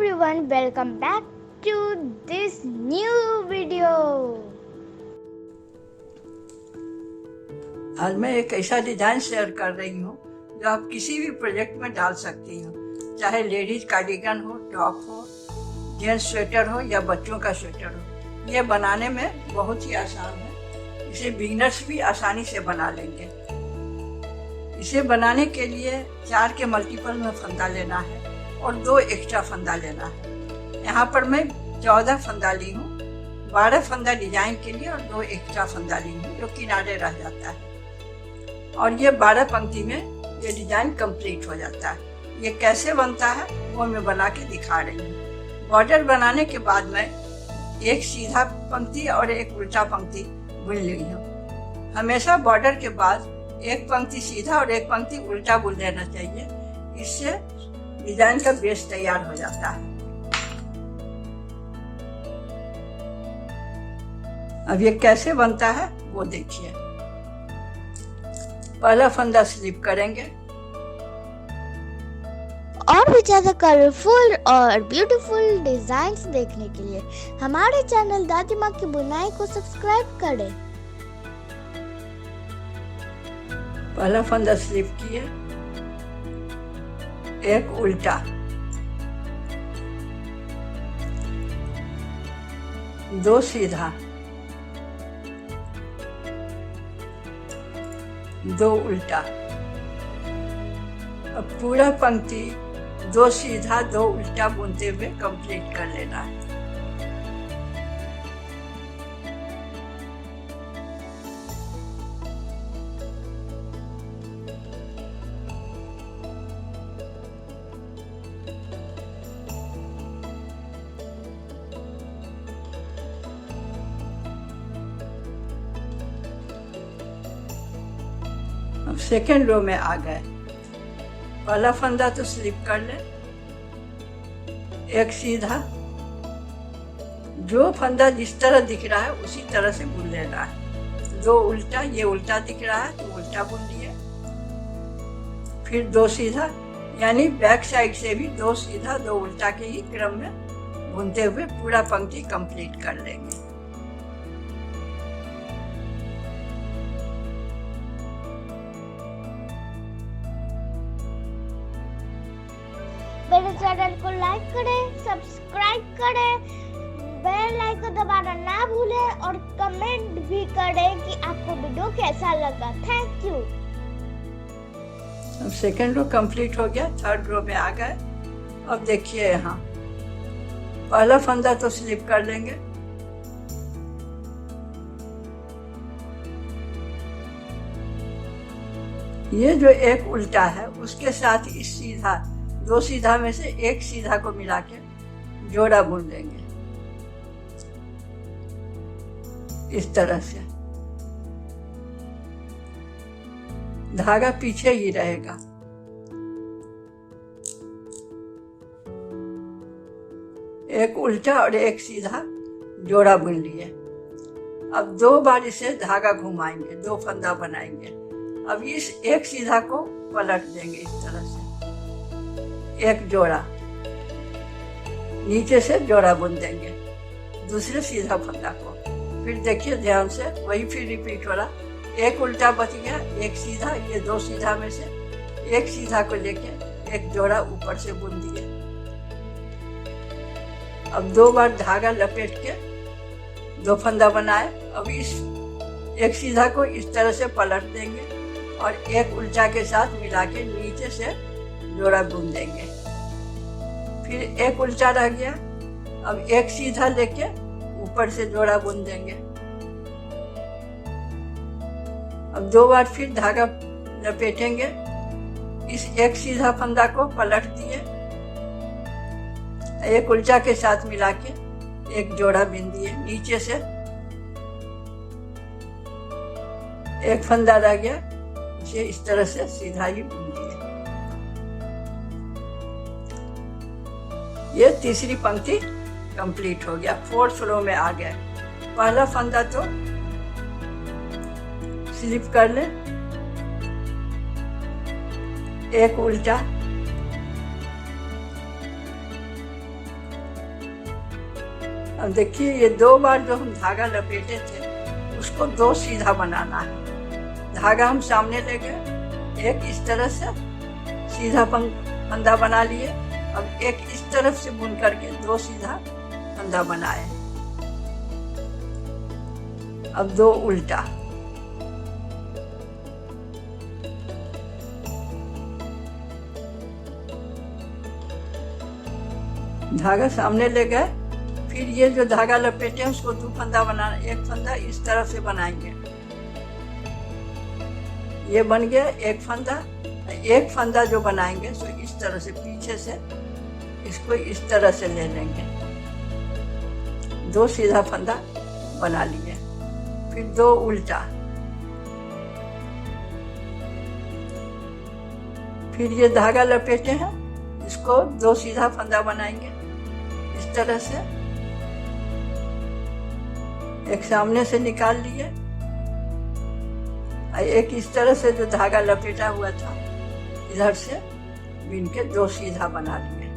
everyone, welcome back to this new video. आज मैं एक ऐसा डिजाइन शेयर कर रही हूँ जो आप किसी भी प्रोजेक्ट में डाल सकती हो, चाहे लेडीज कार्डिगन हो, टॉप हो, जेंट्स स्वेटर हो या बच्चों का स्वेटर हो। ये बनाने में बहुत ही आसान है, इसे बिगिनर्स भी आसानी से बना लेंगे। इसे बनाने के लिए 4 के मल्टीपल में फंदा लेना है और 2 एक्स्ट्रा फंदा लेना है। यहाँ पर मैं 14 फंदा ली हूँ, 12 फंदा डिजाइन के लिए और 2 एक्स्ट्रा फंदा ली हूँ जो किनारे रह जाता है। और ये 12 पंक्ति में ये डिजाइन कंप्लीट हो जाता है। ये कैसे बनता है वो मैं बना के दिखा रही हूँ। बॉर्डर बनाने के बाद मैं एक सीधा पंक्ति और एक उल्टा पंक्ति बुन ली हूँ। हमेशा बॉर्डर के बाद एक पंक्ति सीधा और एक पंक्ति उल्टा बुन लेना चाहिए, इससे डिजाइन का बेस तैयार हो जाता है। अब ये कैसे बनता है वो देखिए। पहला फंदा स्लिप करेंगे। और भी ज़्यादा कलरफुल और ब्यूटीफुल डिजाइन्स देखने के लिए हमारे चैनल दादी माँ की बुनाई को सब्सक्राइब करें। पहला फंदा स्लिप किए, एक उल्टा, 2 सीधा, 2 उल्टा। अब पूरा पंक्ति 2 सीधा 2 उल्टा बुनते हुए कंप्लीट कर लेना है। अब सेकेंड रो में आ गए। पहला फंदा तो स्लिप कर ले, एक सीधा, जो फंदा जिस तरह दिख रहा है उसी तरह से बुन लेना है। 2 उल्टा, ये उल्टा दिख रहा है तो उल्टा बुन लिए। फिर 2 सीधा, यानी बैक साइड से भी 2 सीधा 2 उल्टा के ही क्रम में बुनते हुए पूरा पंक्ति कंप्लीट कर लेंगे। मेरे चैनल को लाइक करें, सब्सक्राइब करें, बेल आइकन दबाना ना भूलें और कमेंट भी करें कि आपको वीडियो कैसा लगा। Thank you. अब सेकेंड रो कंप्लीट हो गया, थर्ड रो में आ गए। अब देखिए यहाँ पहला फंदा तो स्लिप कर लेंगे, ये जो एक उल्टा है उसके साथ इस सीधा 2 सीधा में से एक सीधा को मिला के जोड़ा बुन लेंगे इस तरह से। धागा पीछे ही रहेगा। एक उल्टा और एक सीधा जोड़ा बुन लिए। अब 2 बार इसे धागा घुमाएंगे, 2 फंदा बनाएंगे। अब इस एक सीधा को पलट देंगे इस तरह से, एक जोड़ा, नीचे से जोड़ा बुन देंगे दूसरे सीधा फंदा को। फिर देखिए ध्यान से, वही फिर रिपीट हो रहा। एक उल्टा बच गया, एक सीधा, ये 2 सीधा में से एक सीधा को लेके एक जोड़ा ऊपर से बुन दिए। अब 2 बार धागा लपेट के 2 फंदा बनाए। अब इस एक सीधा को इस तरह से पलट देंगे और एक उल्टा के साथ मिला के नीचे से जोड़ा बुन देंगे। फिर एक उल्टा रह गया, अब एक सीधा लेके ऊपर से जोड़ा बुन देंगे। अब 2 बार फिर धागा लपेटेंगे, इस एक सीधा फंदा को पलट दिए, एक उल्टा के साथ मिला के एक जोड़ा बुन दिए। नीचे से एक फंदा रह गया, इसे इस तरह से सीधा ही बुन दिए। ये तीसरी पंक्ति कंप्लीट हो गया। 4th रो में आ गए। पहला फंदा तो स्लिप कर ले, एक उल्टा, अब देखिए ये 2 बार जो हम धागा लपेटे थे उसको 2 सीधा बनाना है। धागा हम सामने ले गए, एक इस तरह से सीधा फंदा बना लिए। अब एक इस तरफ से बुन करके 2 सीधा फंदा बनाए। अब 2 उल्टा। धागा सामने ले गए, फिर ये जो धागा लपेटे हैं उसको 2 फंदा बनाना। एक फंदा इस तरफ से बनाएंगे, ये बन गया एक फंदा। एक फंदा जो बनाएंगे सो इस तरह से पीछे से इसको इस तरह से ले लेंगे। 2 सीधा फंदा बना लिए, फिर 2 उल्टा, फिर ये धागा लपेटे हैं इसको 2 सीधा फंदा बनाएंगे इस तरह से। एक सामने से निकाल लिए, एक इस तरह से जो धागा लपेटा हुआ था इधर से बीन के 2 सीधा बना लिए।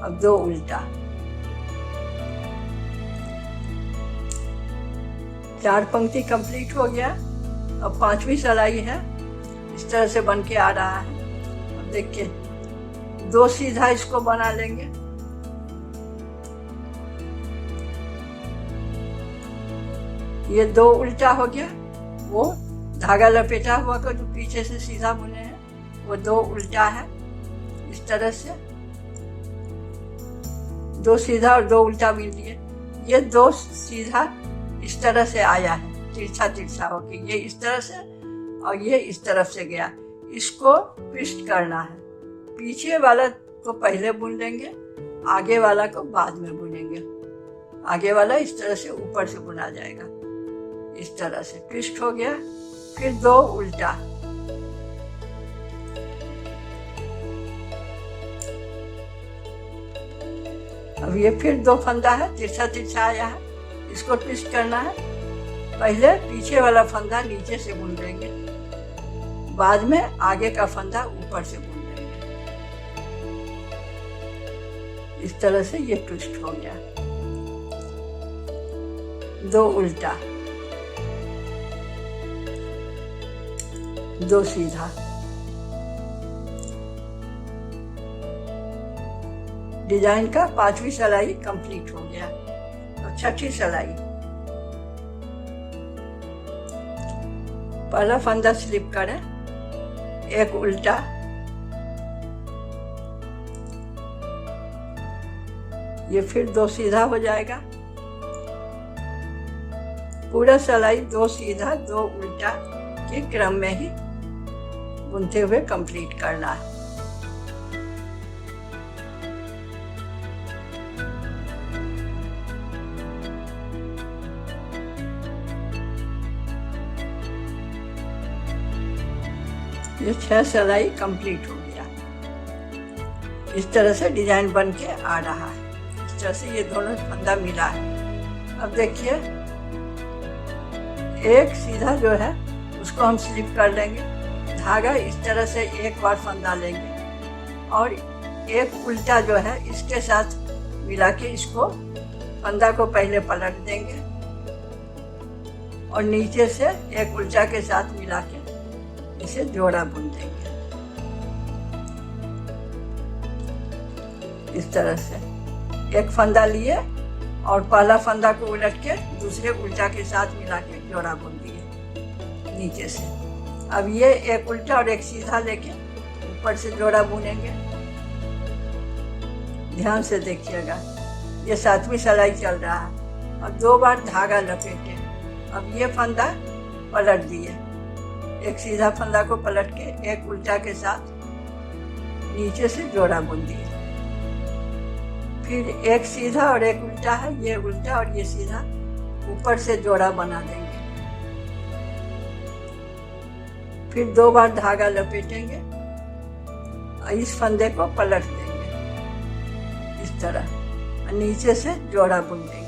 अब 2 उल्टा। 4 पंक्ति कंप्लीट हो गया। अब 5वीं सिलाई है, इस तरह से बन के आ रहा है। अब देखिए 2 सीधा इसको बना लेंगे। ये 2 उल्टा हो गया। वो धागा लपेटा हुआ का जो पीछे से सीधा बुने हैं वो 2 उल्टा है। इस तरह से 2 सीधा और 2 उल्टा मिल लिए। ये 2 सीधा इस तरह से आया है, तिरछा तिरछा होके। ये इस तरह से और ये इस तरफ से गया। इसको ट्विस्ट करना है। पीछे वाला को पहले बुन लेंगे, आगे वाला को बाद में बुनेंगे। आगे वाला इस तरह से ऊपर से बुना जाएगा। इस तरह से ट्विस्ट हो गया। फिर 2 उल्टा। अब ये फिर 2 फंदा है, तिरछा तिरछा आया है, इसको ट्विस्ट करना है। पहले पीछे वाला फंदा नीचे से बुन लेंगे, बाद में आगे का फंदा ऊपर से बुन लेंगे। इस तरह से ये ट्विस्ट हो गया। 2 उल्टा, 2 सीधा। डिजाइन का 5वीं सिलाई कंप्लीट हो गया। और 6ठी सिलाई। पहला फंदा स्लिप करें, 1 उल्टा, ये फिर 2 सीधा हो जाएगा। पूरा सिलाई 2 सीधा 2 उल्टा के क्रम में ही बुनते हुए कंप्लीट करना है। ये 6 सिलाई कंप्लीट हो गया। इस तरह से डिजाइन बन के आ रहा है। इस तरह से ये दोनों फंदा मिला है। अब देखिए एक सीधा जो है उसको हम स्लिप कर लेंगे। धागा इस तरह से एक बार फंदा लेंगे और एक उल्टा जो है इसके साथ मिला के इसको फंदा को पहले पलट देंगे और नीचे से एक उल्टा के साथ मिला के इसे जोड़ा बुन देंगे। इस तरह से एक फंदा लिए और पहला फंदा को उलट के दूसरे उल्टा के साथ मिला के जोड़ा बुन दिए नीचे से। अब ये एक उल्टा और एक सीधा लेके ऊपर से जोड़ा बुनेंगे। ध्यान से देखिएगा, ये 7वीं सिलाई चल रहा है और 2 बार धागा लपेटे। अब ये फंदा पलट दिए, एक सीधा फंदा को पलट के एक उल्टा के साथ नीचे से जोड़ा बुन दिए। फिर एक सीधा और एक उल्टा है, ये उल्टा और ये सीधा, ऊपर से जोड़ा बना देंगे। फिर 2 बार धागा लपेटेंगे और इस फंदे को पलट देंगे इस तरह और नीचे से जोड़ा बुन देंगे।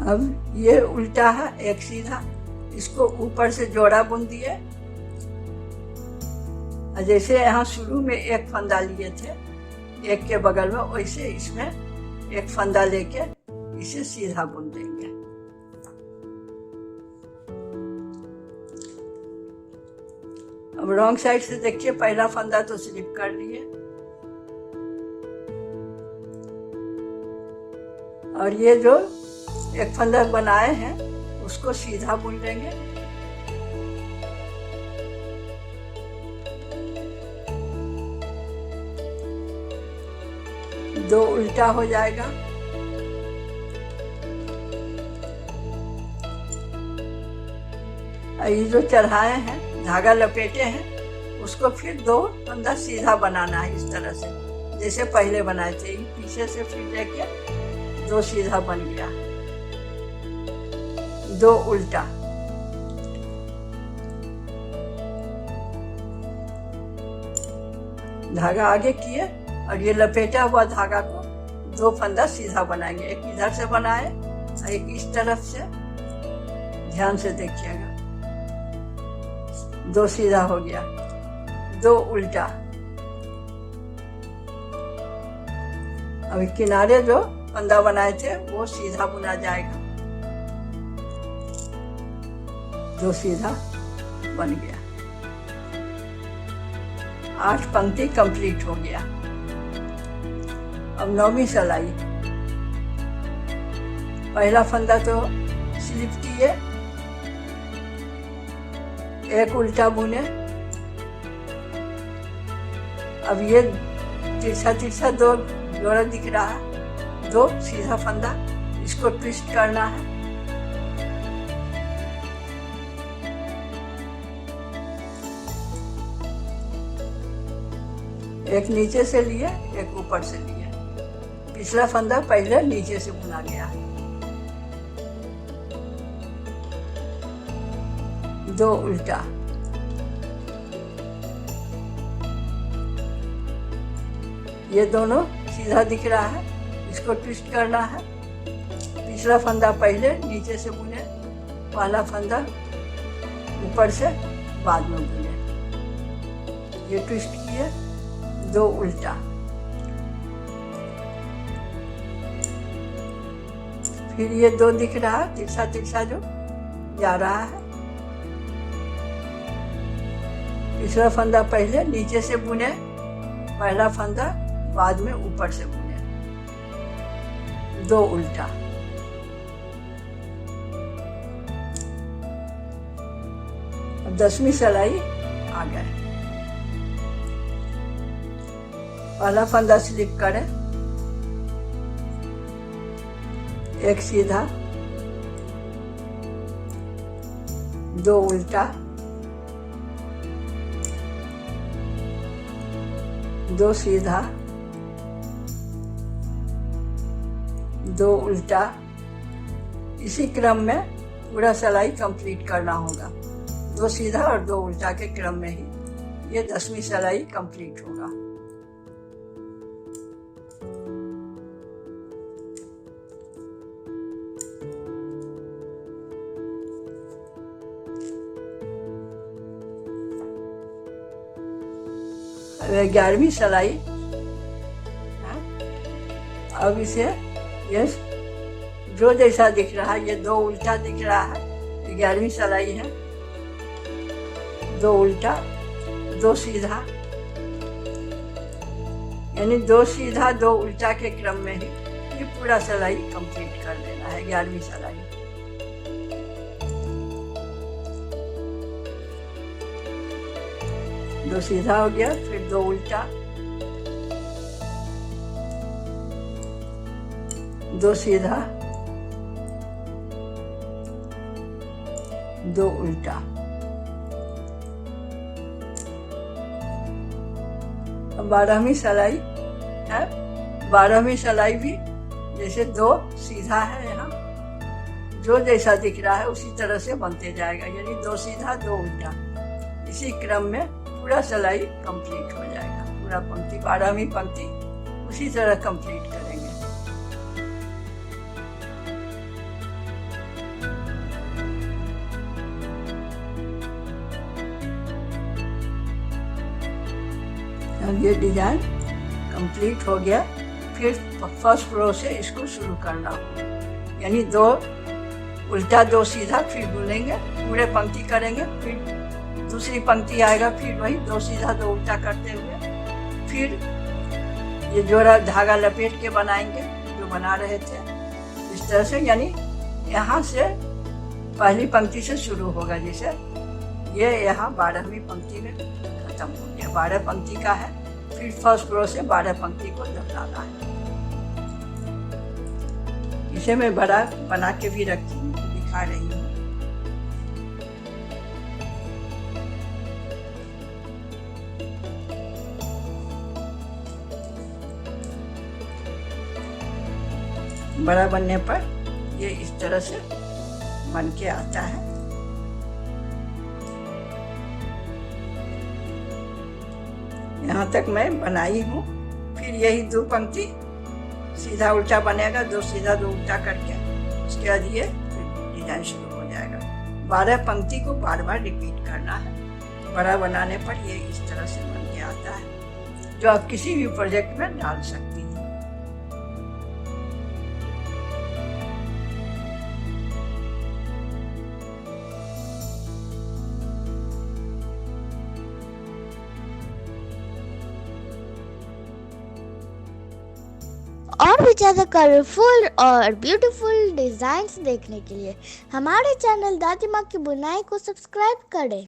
अब ये उल्टा है, एक सीधा, इसको ऊपर से जोड़ा बुन दिए। जैसे यहाँ शुरू में एक फंदा लिए थे एक के बगल में, वैसे इसमें एक फंदा लेके इसे सीधा बुन देंगे। अब रॉन्ग साइड से देखिए, पहला फंदा तो स्लिप कर लिए और ये जो एक फंदा बनाए हैं उसको सीधा बुन लेंगे। दो उल्टा हो जाएगा। ये जो चढ़ाए हैं, धागा लपेटे हैं, उसको फिर दो फंदा सीधा बनाना है इस तरह से, जैसे पहले बनाए थे। पीछे से फिर लेके दो सीधा बन गया, दो उल्टा। धागा आगे किए और ये लपेटा हुआ धागा को दो फंदा सीधा बनाएंगे। एक इधर से बनाए और एक इस तरफ से। ध्यान से देखिएगा, दो सीधा हो गया, दो उल्टा। अभी किनारे जो फंदा बनाए थे वो सीधा बुना जाएगा, दो सीधा बन गया। 8 पंक्ति कंप्लीट हो गया। अब 9वीं सिलाई। पहला फंदा तो स्लिप किए, एक उल्टा बुने। अब ये तिरछा तिरछा दो जोड़ा दिख रहा है, दो सीधा फंदा, इसको ट्विस्ट करना है। एक नीचे से लिए, एक ऊपर से लिए। पिछला फंदा पहले नीचे से बुना गया। दो उल्टा। ये दोनों सीधा दिख रहा है, इसको ट्विस्ट करना है। पिछला फंदा पहले नीचे से बुने, पहला फंदा ऊपर से बाद में बुने। ये ट्विस्ट किए, दो उल्टा। फिर ये दो दिख रहा है, तिरछा तिरछा जो जा रहा है। तीसरा फंदा पहले नीचे से बुने, पहला फंदा बाद में ऊपर से बुने, दो उल्टा। अब 10वीं सिलाई आ गए। पहला फंदा स्लिप करें, एक सीधा, दो उल्टा, दो सीधा, दो उल्टा। इसी क्रम में पूरा सिलाई कंप्लीट करना होगा, दो सीधा और दो उल्टा के क्रम में ही ये 10वीं सिलाई कंप्लीट होगा। अब 11वीं सिलाई। अब इसे ये जो जैसा दिख रहा है, ये दो उल्टा दिख रहा है, 11वीं सिलाई है। दो उल्टा, दो सीधा, यानी दो सीधा दो उल्टा के क्रम में ही ये पूरा सिलाई कंप्लीट कर देना है, 11वीं सिलाई। दो सीधा हो गया, फिर दो उल्टा, दो सीधा, दो उल्टा। अब 12वीं सिलाई है। 12वीं सिलाई भी जैसे दो सीधा है, यहाँ जो जैसा दिख रहा है उसी तरह से बनते जाएगा, यानी दो सीधा दो उल्टा। इसी क्रम में पूरा सिलाई कंप्लीट हो जाएगा। पूरा पंक्ति 12वीं पंक्ति उसी तरह कंप्लीट करेंगे। अब ये डिजाइन कंप्लीट हो गया। फिर फर्स्ट फ्लो से इसको शुरू करना होगा, यानी 2 उल्टा 2 सीधा, फिर बुनेंगे, पूरे पंक्ति करेंगे, फिर दूसरी पंक्ति आएगा, फिर वही 2 सीधा 2 उल्टा करते हुए फिर ये जोड़ा धागा लपेट के बनाएंगे जो बना रहे थे इस तरह से। यानी यहाँ से पहली पंक्ति से शुरू होगा, जैसे ये यहाँ 12वीं पंक्ति में खत्म हो गया, 12 पंक्ति का है। फिर फर्स्ट फ्लो से 12 पंक्ति को दोहराना है। इसे मैं बड़ा बना के भी रखी हूँ, दिखा रही हूँ। बड़ा बनने पर ये इस तरह से बन के आता है। यहाँ तक मैं बनाई हूँ। फिर यही 2 पंक्ति सीधा उल्टा बनेगा, 2 सीधा 2 उल्टा करके उसके बाद ये डिजाइन शुरू हो जाएगा। 12 पंक्ति को बार बार रिपीट करना है। बड़ा बनाने पर ये इस तरह से बन के आता है, जो आप किसी भी प्रोजेक्ट में डाल सकती हैं। और भी ज़्यादा कलरफुल और ब्यूटीफुल डिज़ाइंस देखने के लिए हमारे चैनल दादी माँ की बुनाई को सब्सक्राइब करें।